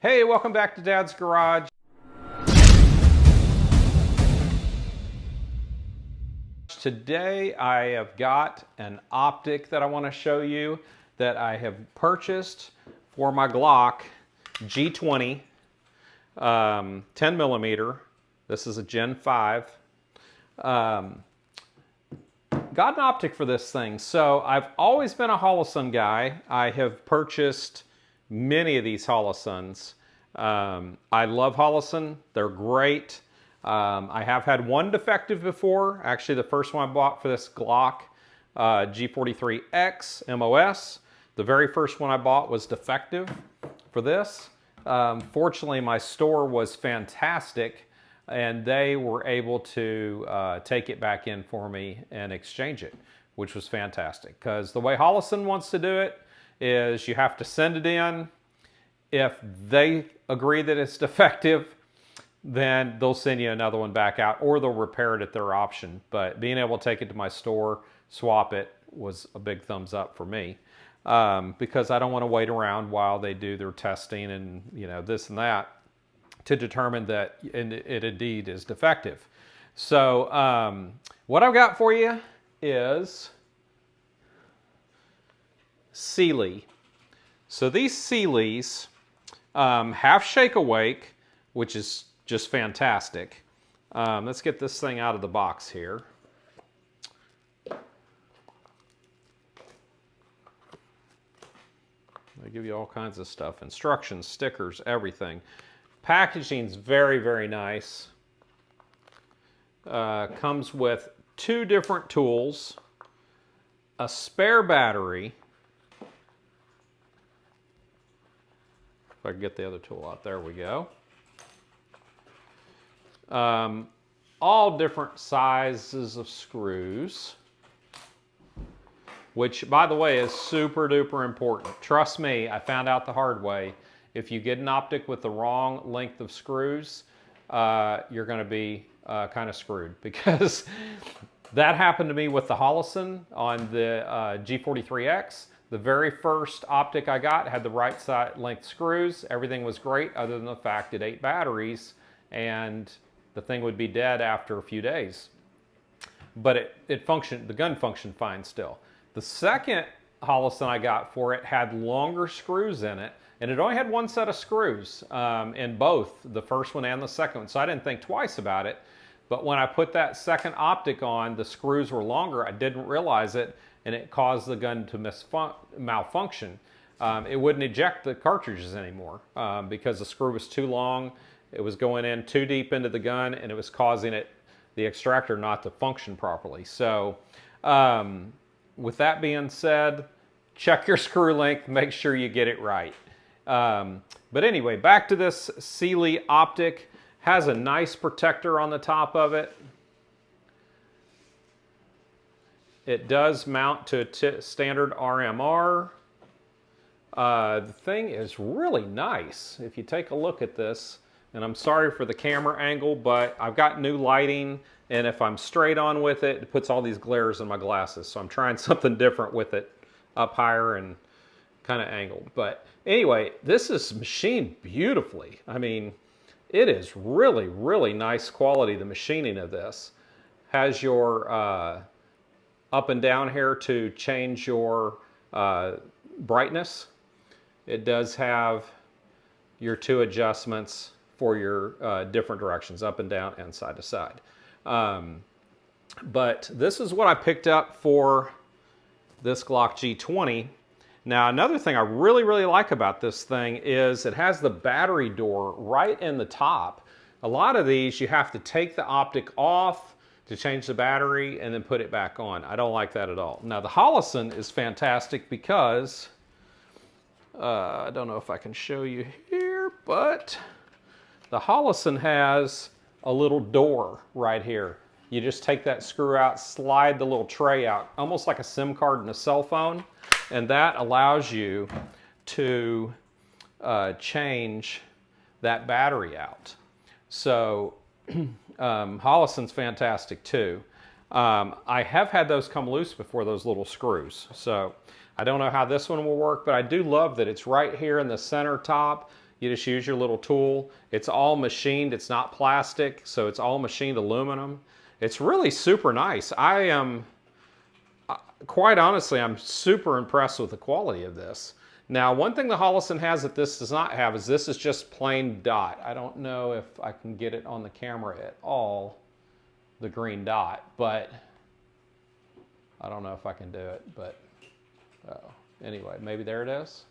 Hey, welcome back to Dad's Garage. Today I have got an Optic that I want to show you that I have purchased for my Glock G20 10 millimeter. This is a Gen 5. Got an Optic for this thing. So I've always been a Holosun guy. I have purchased many of these Holosuns. I love Holosun. They're great. I have had one defective before. Actually, the first one I bought for this Glock G43X MOS. The very first one I bought was defective for this. Fortunately, my store was fantastic, and they were able to take it back in for me and exchange it, which was fantastic. Because the way Holosun wants to do it is you have to send it in. If they agree that it's defective, then they'll send you another one back out, or they'll repair it at their option. But being able to take it to my store, swap it, was a big thumbs up for me, because I don't want to wait around while they do their testing and this and that to determine that it indeed is defective. So what I've got for you is Sealy. So these Sealys have shake awake, which is just fantastic. Let's get this thing out of the box here. They give you all kinds of stuff, instructions, stickers, everything. Packaging's very, very nice. Comes with 2 different tools, a spare battery. If I can get the other tool out, there we go. All different sizes of screws, which, by the way, is super duper important. Trust me, I found out the hard way. If you get an Optic with the wrong length of screws, you're going to be kind of screwed, because that happened to me with the Holosun on the G43X. The very first Optic I got had the right side length screws. Everything was great, other than the fact it ate batteries, and the thing would be dead after a few days. But it functioned, the gun functioned fine still. The second Holosun I got for it had longer screws in it, and it only had one set of screws in both, the first one and the second one. So I didn't think twice about it. But when I put that second Optic on, the screws were longer. I didn't realize it, and it caused the gun to malfunction. It wouldn't eject the cartridges anymore because the screw was too long. It was going in too deep into the gun, and it was causing the extractor not to function properly. So with that being said, check your screw length, make sure you get it right. But anyway, back to this Sealy Optic. Has a nice protector on the top of it. It does mount to a standard RMR. The thing is really nice. If you take a look at this, and I'm sorry for the camera angle, but I've got new lighting, and if I'm straight on with it, it puts all these glares in my glasses. So I'm trying something different with it, up higher and kind of angled. But anyway, this is machined beautifully. I mean, it is really, really nice quality, the machining of this. Has your up and down here to change your brightness. It does have your 2 adjustments for your different directions, up and down and side to side. But this is what I picked up for this Glock G20. Now, another thing I really, really like about this thing is it has the battery door right in the top. A lot of these, you have to take the Optic off to change the battery and then put it back on. I don't like that at all. Now, the Holosun is fantastic because, I don't know if I can show you here, but the Holosun has a little door right here. You just take that screw out, slide the little tray out, almost like a SIM card in a cell phone, and that allows you to change that battery out. So Holosun's fantastic too. I have had those come loose before, those little screws. So I don't know how this one will work, but I do love that it's right here in the center top. You just use your little tool. It's all machined. It's not plastic, so it's all machined aluminum. It's really super nice. I am, quite honestly, I'm super impressed with the quality of this. Now, one thing the Holosun has that this does not have is this is just plain dot. I don't know if I can get it on the camera at all, the green dot, but I don't know if I can do it, but anyway, maybe there it is.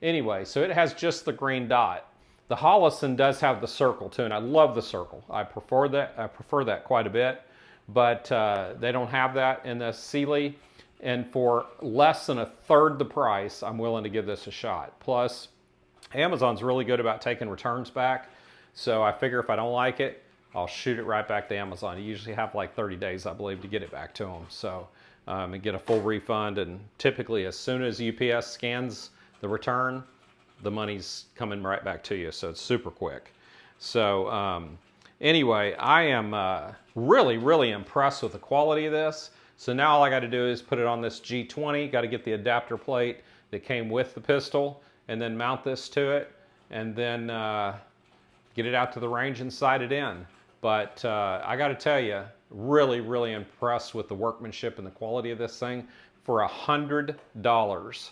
Anyway, so it has just the green dot. The Holosun does have the circle too, and I love the circle. I prefer that quite a bit, but they don't have that in the Sealy. And for less than a third the price, I'm willing to give this a shot. Plus, Amazon's really good about taking returns back. So I figure if I don't like it, I'll shoot it right back to Amazon. You usually have like 30 days, I believe, to get it back to them. So, and get a full refund. And typically, as soon as UPS scans the return, the money's coming right back to you. So it's super quick. So anyway, I am really, really impressed with the quality of this. So now all I got to do is put it on this G20, got to get the adapter plate that came with the pistol, and then mount this to it, and then get it out to the range and sight it in. But I got to tell you, really, really impressed with the workmanship and the quality of this thing. For $100,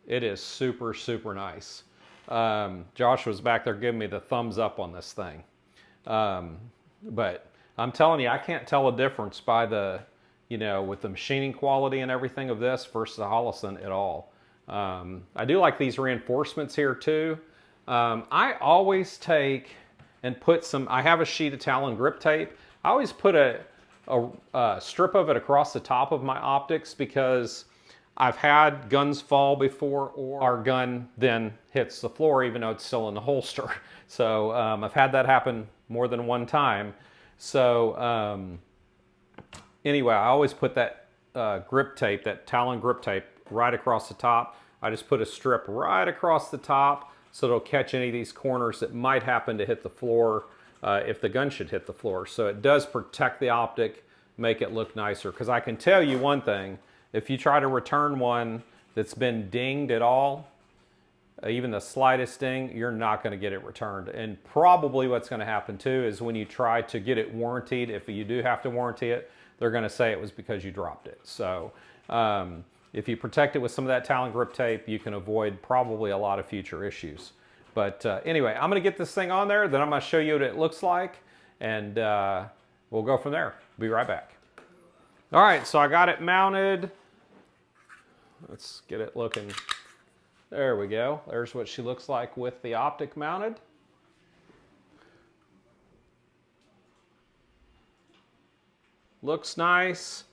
it is super, super nice. Josh was back there giving me the thumbs up on this thing. But I'm telling you, I can't tell a difference by the, with the machining quality and everything of this versus the Holosun at all. I do like these reinforcements here too. I always take and put some, I have a sheet of Talon grip tape. I always put a strip of it across the top of my optics because I've had guns fall before, or our gun then hits the floor even though it's still in the holster. So I've had that happen more than one time. So anyway, I always put that grip tape, that Talon grip tape, right across the top. I just put a strip right across the top so it'll catch any of these corners that might happen to hit the floor if the gun should hit the floor. So it does protect the optic, make it look nicer. Because I can tell you one thing, if you try to return one that's been dinged at all, even the slightest ding, you're not going to get it returned. And probably what's going to happen too is when you try to get it warrantied, if you do have to warranty it, they're going to say it was because you dropped it. So if you protect it with some of that Talon grip tape, you can avoid probably a lot of future issues. But anyway, I'm going to get this thing on there, then I'm going to show you what it looks like, and we'll go from there. Be right back. All right, so I got it mounted. Let's get it looking. There we go. There's what she looks like with the optic mounted. Looks nice.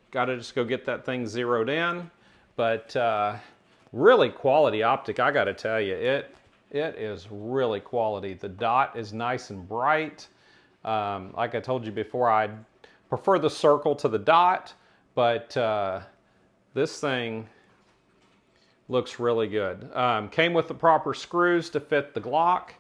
Got to just go get that thing zeroed in. But really quality optic, I got to tell you. It is really quality. The dot is nice and bright. Like I told you before, I prefer the circle to the dot, but this thing looks really good. Came with the proper screws to fit the Glock.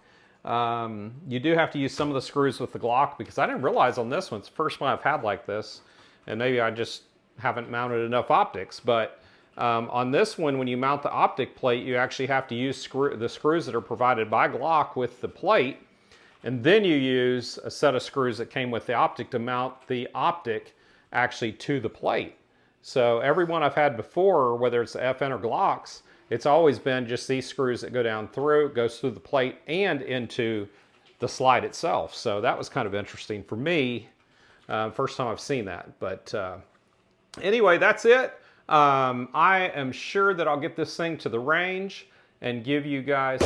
You do have to use some of the screws with the Glock because I didn't realize on this one, it's the first one I've had like this, and maybe I just haven't mounted enough optics, but on this one, when you mount the optic plate, you actually have to use the screws that are provided by Glock with the plate, and then you use a set of screws that came with the optic to mount the optic actually to the plate. So every one I've had before, whether it's the FN or Glocks, it's always been just these screws that go down through, goes through the plate and into the slide itself. So that was kind of interesting for me. First time I've seen that. But anyway, that's it. I am sure that I'll get this thing to the range and give you guys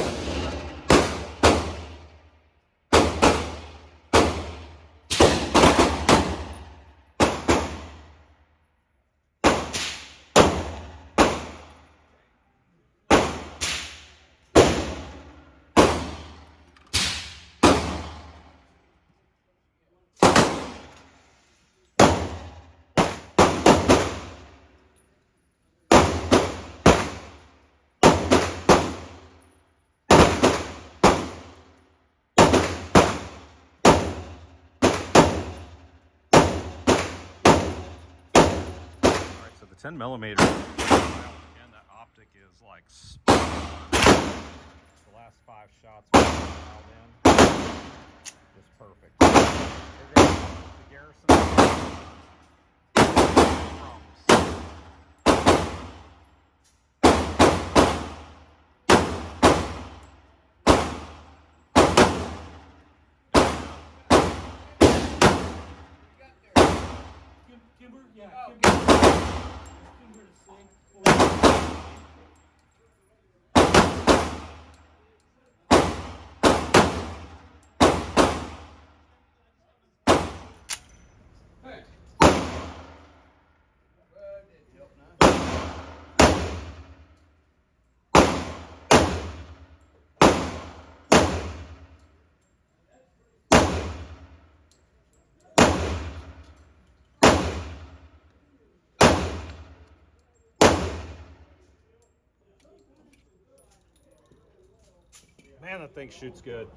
the 10 millimeter. Again, that optic is like spot on. The last 5 shots were dialed in. Just perfect. Here goes the Garrison. Kimber, yeah, Kimber to sink. Hey. Man, that thing shoots good.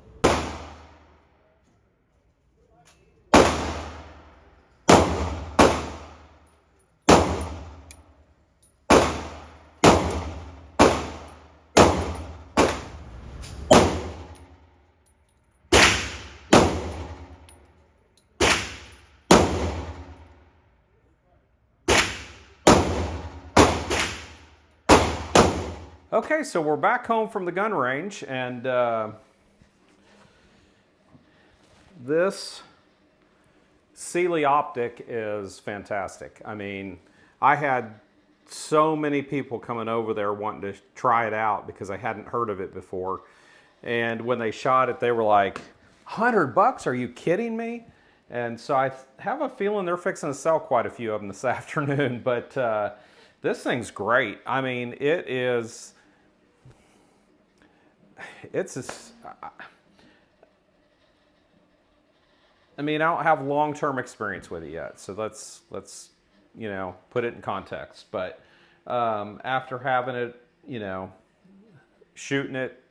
Okay, so we're back home from the gun range, and this Sealy Optic is fantastic. I mean, I had so many people coming over there wanting to try it out because I hadn't heard of it before. And when they shot it, they were like, $100? Are you kidding me? And so I have a feeling they're fixing to sell quite a few of them this afternoon. But this thing's great. I mean, it's I mean, I don't have long-term experience with it yet, so let's you know, put it in context. But after having it, you know, shooting it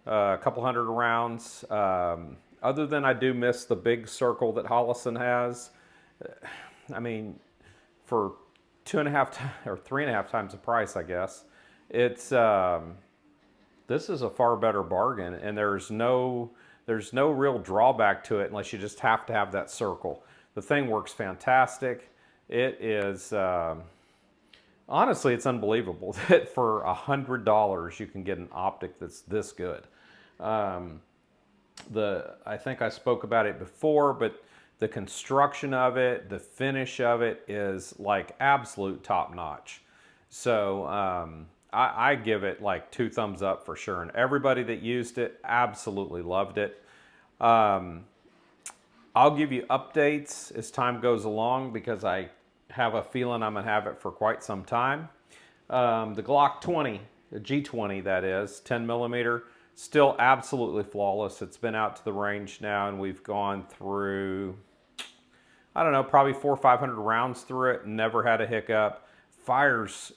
a couple hundred rounds, other than I do miss the big circle that Hollison has. I mean, for 2.5 or 3.5 times the price, I guess, it's this is a far better bargain, and there's no real drawback to it unless you just have to have that circle. The thing works fantastic. It is, honestly, it's unbelievable that for $100 you can get an optic that's this good. I think I spoke about it before, but the construction of it, the finish of it is like absolute top notch. So I give it like 2 thumbs up for sure. And everybody that used it absolutely loved it. I'll give you updates as time goes along because I have a feeling I'm gonna have it for quite some time. The Glock 20, the G20 that is, 10mm, still absolutely flawless. It's been out to the range now and we've gone through, I don't know, probably 400 or 500 rounds through it. Never had a hiccup. Fires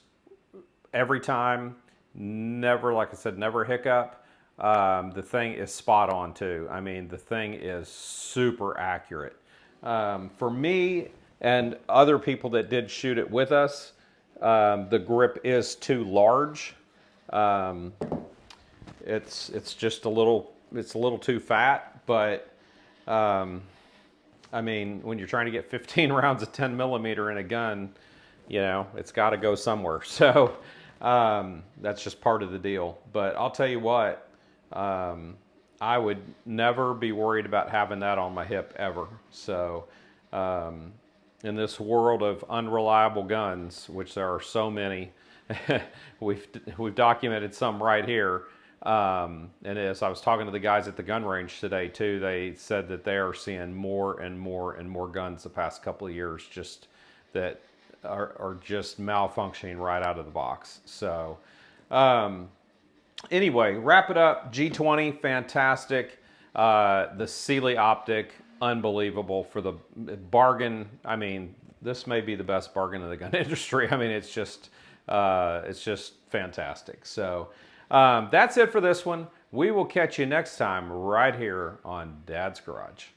every time. Never, like I said, never a hiccup. The thing is spot on too. I mean, the thing is super accurate. For me and other people that did shoot it with us, the grip is too large. It's just a little too fat, but I mean, when you're trying to get 15 rounds of 10mm in a gun, you know, it's got to go somewhere. So that's just part of the deal. But I'll tell you what, I would never be worried about having that on my hip ever. So in this world of unreliable guns, which there are so many, we've documented some right here. And as I was talking to the guys at the gun range today too, they said that they are seeing more and more and more guns the past couple of years just that are just malfunctioning right out of the box. So anyway, wrap it up. G20, fantastic. The Sealy Optic, unbelievable for the bargain. I mean, this may be the best bargain in the gun industry. I mean, it's just fantastic. So that's it for this one. We will catch you next time right here on Dad's Garage.